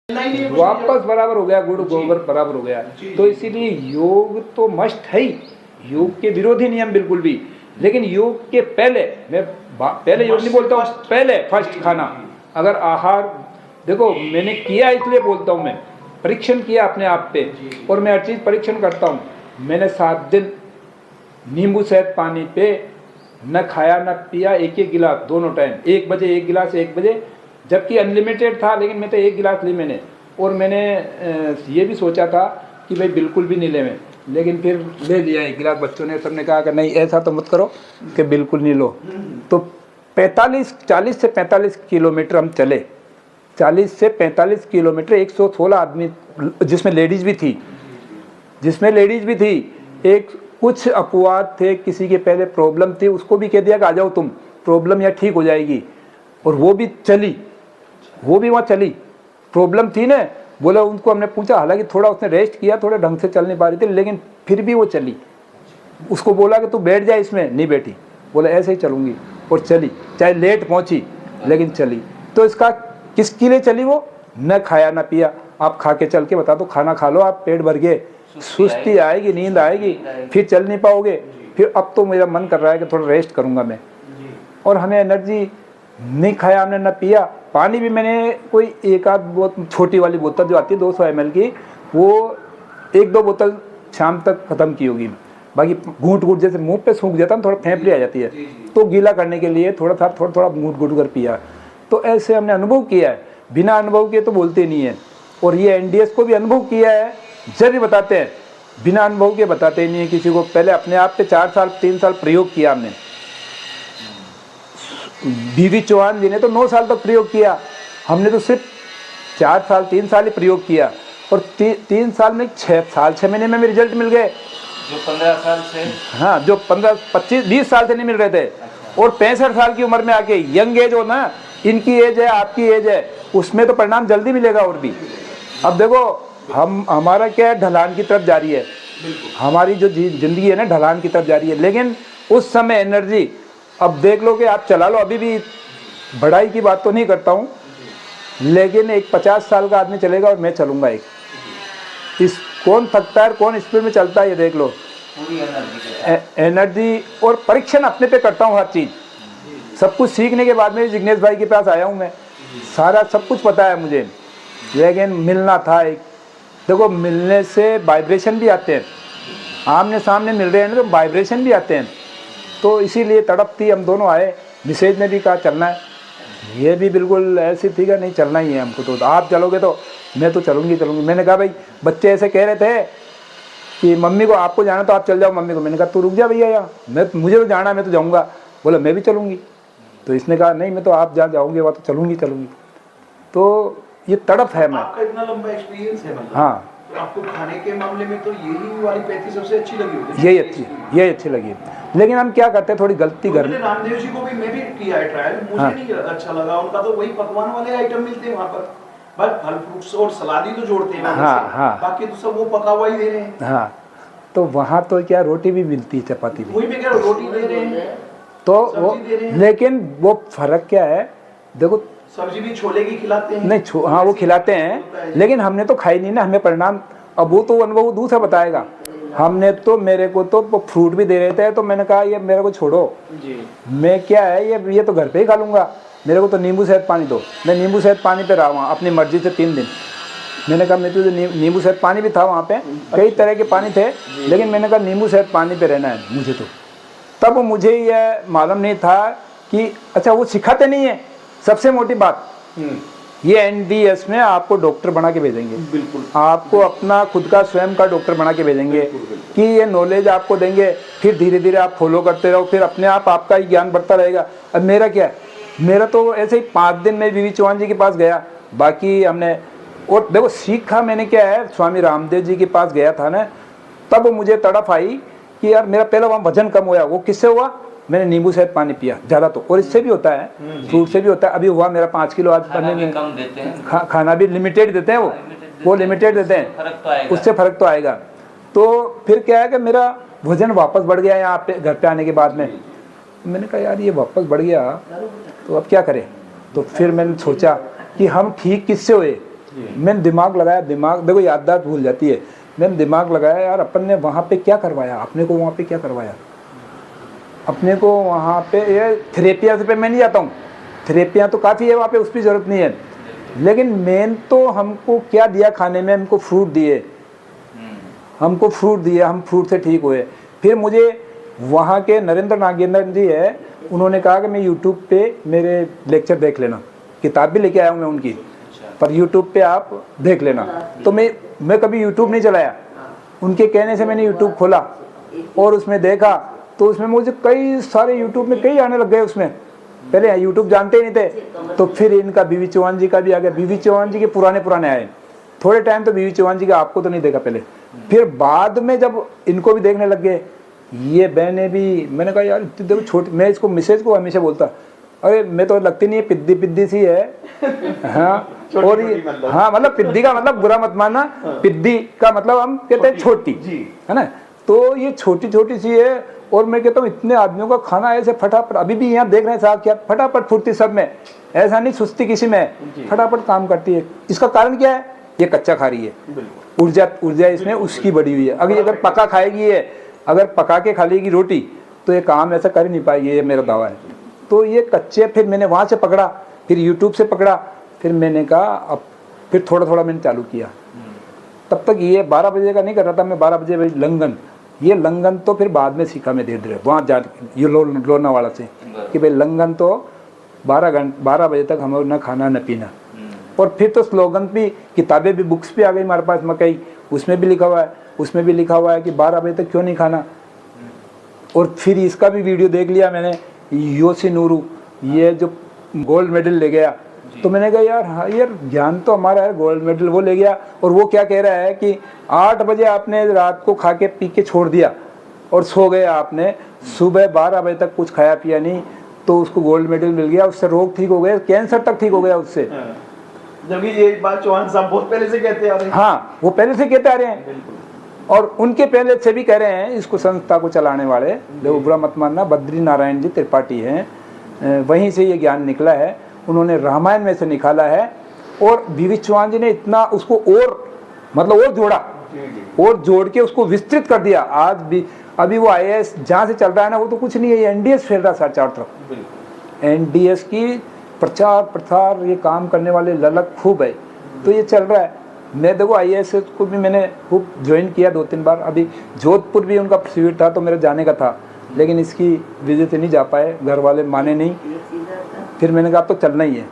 वापस बराबर हो गया, गुड़ गोबर बराबर हो गया। तो इसीलिए योग तो मस्ट है ही, योग के विरोधी नियम बिल्कुल भी। लेकिन योग के पहले, मैं पहले योग नहीं बोलता हूँ, पहले फर्स्ट खाना। अगर आहार देखो, मैंने किया इसलिए बोलता हूँ, मैं परीक्षण किया अपने आप पे, और मैं हर चीज़ परीक्षण करता हूँ। मैंने 7 दिन नींबू शहद पानी पे न खाया न पिया, एक एक गिलास दोनों टाइम, 1 बजे 1 गिलास, 1 बजे, जबकि अनलिमिटेड था, लेकिन मैं तो 1 गिलास ली मैंने। और मैंने ये भी सोचा था कि भाई बिल्कुल भी नहीं ले मैं, लेकिन फिर ले लिया 1 गिलास। बच्चों ने सबने कहा कि नहीं ऐसा तो मत करो कि बिल्कुल नहीं लो। तो 40 से 45 किलोमीटर हम चले, 40 से 45 किलोमीटर, 116 आदमी, जिसमें लेडीज़ भी थी, एक कुछ अपवाद थे, किसी के पहले प्रॉब्लम थी, उसको भी कह दिया कि आ जाओ तुम, प्रॉब्लम यहाँ ठीक हो जाएगी, और वो भी चली, वो भी वहाँ चली। प्रॉब्लम थी ना, बोला, उनको हमने पूछा, हालांकि थोड़ा उसने रेस्ट किया, थोड़े ढंग से चल नहीं पा रही थी, लेकिन फिर भी वो चली। उसको बोला कि तू बैठ जाए इसमें, नहीं बैठी, बोला ऐसे ही चलूँगी, और चली, चाहे लेट पहुँची लेकिन चली। तो इसका किसके लिए चली वो? न खाया न पिया। आप खा के चल के बता दो, खाना खा लो आप, पेट भर के, सुस्ती आएगी, नींद आएगी, फिर चल नहीं पाओगे। फिर अब तो मेरा मन कर रहा है कि थोड़ा रेस्ट करूँगा मैं, और हमें एनर्जी, नहीं खाया हमने न पिया। पानी भी मैंने कोई 1 आध बहुत छोटी वाली बोतल जो आती है 200 ml की, वो 1-2 बोतल शाम तक ख़त्म की होगी। बाकी घूंट जैसे मुंह पे सूख जाता है, थोड़ा फेंफड़ी आ जाती है, तो गीला करने के लिए थोड़ा घूंट कर पिया। तो ऐसे हमने अनुभव किया है, बिना अनुभव किए तो बोलते नहीं है। और ये NDS को भी अनुभव किया है, जब भी बताते हैं, बिना अनुभव के बताते नहीं है किसी को। पहले अपने आप पे 4 साल 3 साल प्रयोग किया हमने। बीवी चौहान जी ने तो 9 साल तक प्रयोग किया, हमने तो सिर्फ 4 साल 3 साल ही प्रयोग किया, और 3 साल में 6 महीने में रिजल्ट मिल गए। जो 15 साल से, हाँ, जो 15 25 20 साल से नहीं मिल रहे थे। और 65 साल की उम्र में आके, यंग एज हो ना, इनकी एज है, आपकी एज है, उसमें तो परिणाम जल्दी मिलेगा। और भी अब देखो, हमारा क्या है, ढलान की तरफ जा रही है, हमारी जो जिंदगी है ना, ढलान की तरफ जा रही है। लेकिन उस समय एनर्जी, अब देख लो कि आप चला लो, अभी भी बढ़ाई की बात तो नहीं करता हूँ, लेकिन एक 50 साल का आदमी चलेगा और मैं चलूँगा एक, इस कौन थकता है, कौन स्पीड में चलता है, ये देख लो। एनर्जी और परीक्षण अपने पे करता हूँ हर चीज़, सब कुछ सीखने के बाद में जिग्नेश भाई के पास आया हूँ मैं। सारा सब कुछ पता है मुझे, लेकिन मिलना था एक। देखो, मिलने से वाइब्रेशन भी आते हैं, आमने सामने मिल रहे हैं ना, तो वाइब्रेशन भी आते हैं। तो इसीलिए तड़प थी, हम दोनों आए। मिसेज ने भी कहा चलना है, ये भी बिल्कुल ऐसी थी कि नहीं चलना ही है हमको, तो आप चलोगे तो मैं तो चलूँगी। मैंने कहा भाई, बच्चे ऐसे कह रहे थे कि मम्मी को, आपको जाना तो आप चल जाओ मम्मी को। मैंने कहा तू रुक जा भैया, यहाँ मुझे तो जाना है, मैं तो जाऊँगा। बोला मैं भी चलूँगी। तो इसने कहा नहीं, मैं तो आप जहाँ जाओगे वहाँ तो चलूँगी। तो ये तड़प है। मैं, आपका इतना लंबा एक्सपीरियंस है, मतलब हाँ, तो आपको खाने के मामले में तो यही वाली पैथी सबसे अच्छी लगी होगी। यही अच्छी लगी। लेकिन हम क्या करते हैं, थोड़ी गलती कर, रामदेव जी को भी मैं भी किया है ट्रायल, मुझे नहीं अच्छा लगा उनका। तो वही पकवान वाले आइटम मिलते हैं वहाँ पर, बस फल फ्रूट्स और सलाद ही तो जोड़ते हैं। हाँ, बाकी तो सब वो पका हुआ ही दे रहे हैं। हाँ, तो वहाँ तो क्या, रोटी भी मिलती है, चपाती भी, वही मैं कह रहा हूँ, रोटी दे रहे हैं तो वो, लेकिन वो फर्क क्या है, देखो, सब्जी भी छोले की खिलाते हैं। नहीं, हाँ वो खिलाते हैं, लेकिन हमने तो खाई नहीं ना, हमें परिणाम, अब वो तो अनुभव दूसरा बताएगा। हमने तो, मेरे को तो फ्रूट भी दे रहे थे, तो मैंने कहा ये मेरे को छोड़ो जी, मैं क्या है, ये तो घर पे ही खा लूँगा, मेरे को तो नींबू शहद पानी दो। मैं नींबू शहद पानी पे रहा वहाँ अपनी मर्जी से 3 दिन। मैंने कहा मैं तो नींबू शहद पानी भी था वहाँ पे, कई तरह के पानी थे, लेकिन मैंने कहा नींबू शहद पानी पे रहना है मुझे। तो तब मुझे यह मालूम नहीं था कि अच्छा वो सिखाते नहीं है। सबसे मोटी बात, ये NDS में आपको डॉक्टर बना के भेजेंगे, बिल्कुल, आपको अपना खुद का स्वयं का डॉक्टर बना के भेजेंगे, कि ये नॉलेज आपको देंगे, फिर धीरे धीरे आप फॉलो करते रहो, फिर अपने आप आपका ही ज्ञान बढ़ता रहेगा। अब मेरा क्या है, मेरा तो ऐसे ही 5 दिन में बीवी चौहान जी के पास गया, बाकी हमने, और देखो सीखा मैंने क्या है, स्वामी रामदेव जी के पास गया था ना, तब मुझे तड़प आई कि यार मेरा पहला वहाँ वजन कम हुआ। वो किससे हुआ? मैंने नींबू शहद पानी पिया ज़्यादा, तो और इससे भी होता है, फ्रूट से भी होता है। अभी हुआ मेरा 5 किलो आज बनने में, खाना भी लिमिटेड देते हैं, वो लिमिटेड देते हैं, उससे फ़र्क तो आएगा। तो फिर क्या है कि मेरा वजन वापस बढ़ गया यहाँ पे, घर पे आने के बाद में। मैंने कहा यार ये वापस बढ़ गया, तो अब क्या करें। तो फिर मैंने सोचा कि हम ठीक किससे हुए, मैंने दिमाग लगाया, दिमाग देखो याददाश्त भूल जाती है, मैंने दिमाग लगाया यार अपन ने वहाँ पे क्या करवाया, अपने को वहाँ पे क्या करवाया, अपने को वहाँ पे ये थेरेपिया से पे मैं नहीं जाता हूँ, थेरेपियाँ तो काफ़ी है वहाँ पे, उसकी ज़रूरत नहीं है, लेकिन मेन तो हमको क्या दिया खाने में, हमको फ्रूट दिए, हमको फ्रूट दिए, हम फ्रूट से ठीक हुए। फिर मुझे वहाँ के नरेंद्र नागेंद्र जी है, उन्होंने कहा कि मैं यूट्यूब पे मेरे लेक्चर देख लेना, किताब भी लेके आया हूँ मैं उनकी, पर यूट्यूब पे आप देख लेना। तो मैं कभी यूट्यूब नहीं चलाया, उनके कहने से मैंने यूट्यूब खोला और उसमें देखा, तो उसमें मुझे कई सारे यूट्यूब में कई आने लग गए उसमें, पहले यूट्यूब जानते ही नहीं थे। तो फिर इनका बीवी चौहान जी का भी आ गया, बीवी चौहान जी के पुराने आए, थोड़े टाइम तो बीवी चौहान जी का आपको तो नहीं देखा पहले, फिर बाद में जब इनको भी देखने लग गए, ये बहनें भी, मैंने कहा यार देखो छोटी, मैं इसको मिसेज को हमेशा बोलता, अरे मैं तो लगती नहीं है, पिद्दी सी है। हाँ, और ये हाँ मतलब पिद्दी का मतलब बुरा मत मानना, पिद्दी का मतलब हम कहते हैं छोटी, है ना, तो ये छोटी सी है। और मैं कहता हूँ इतने आदमियों का खाना ऐसे फटाफट, अभी भी यहाँ देख रहे हैं साहब क्या फटाफट फुर्ती सब में, ऐसा नहीं सुस्ती किसी में, फटाफट काम करती है। इसका कारण क्या है, ये कच्चा खा रही है, ऊर्जा इसमें उसकी बढ़ी हुई है। अगर पका खाएगी है, अगर पका के खा लेगी रोटी, तो ये काम ऐसा कर ही नहीं पाएगी, ये मेरा दावा है। तो ये कच्चे, फिर मैंने वहाँ से पकड़ा, फिर यूट्यूब से पकड़ा, फिर मैंने कहा अब फिर थोड़ा मैंने चालू किया। तब तक ये 12 बजे का नहीं कर रहा था मैं, 12 बजे लंगन, ये लंगन तो फिर बाद में सीखा मैं धीरे वहाँ जा ये लोनावाला से, कि भाई लंगन तो 12 बजे तक हमें न खाना न पीना। और फिर तो स्लोगन भी, किताबें भी, बुक्स भी आ गई हमारे पास मकई, उसमें भी लिखा हुआ है कि 12 बजे तक क्यों नहीं खाना। और फिर इसका भी वीडियो देख लिया मैंने, योशिनोरी ये जो गोल्ड मेडल ले गया, तो मैंने कहा यार हाँ यार ज्ञान तो हमारा है, गोल्ड मेडल वो ले गया। और वो क्या कह रहा है कि 8 बजे आपने रात को खा के पी के छोड़ दिया और सो गए आपने, सुबह 12 बजे तक कुछ खाया पिया नहीं, तो उसको गोल्ड मेडल मिल गया, उससे रोग ठीक हो गया, कैंसर तक ठीक हो गया उससे। जबकि ये बात चौहान साहब बहुत पहले से कहते आ रहे हैं। हाँ, वो पहले से कहते आ रहे हैं, और उनके पहले से भी कह रहे हैं, इसको संस्था को चलाने वाले, देखो बुरा मत मानना, बद्री नारायण जी त्रिपाठी हैं, वहीं से ये ज्ञान निकला है, उन्होंने रामायण में से निकाला है। और बीवी चौहान जी ने इतना उसको और मतलब और जोड़ा, और जोड़ के उसको विस्तृत कर दिया। आज भी अभी वो IAS जहाँ से चल रहा है ना, वो तो कुछ नहीं है, ये NDS फैल रहा है चारों तरफ, NDS की प्रचार प्रसार ये काम करने वाले ललक खूब है, तो ये चल रहा है। मैं देखो IAS को भी मैंने खूब ज्वाइन किया 2-3 बार, अभी जोधपुर भी उनका शिविर था तो मेरा जाने का था, लेकिन इसकी वजह से नहीं जा पाए, घर वाले माने नहीं, फिर मैंने कहा तो चलना ही है।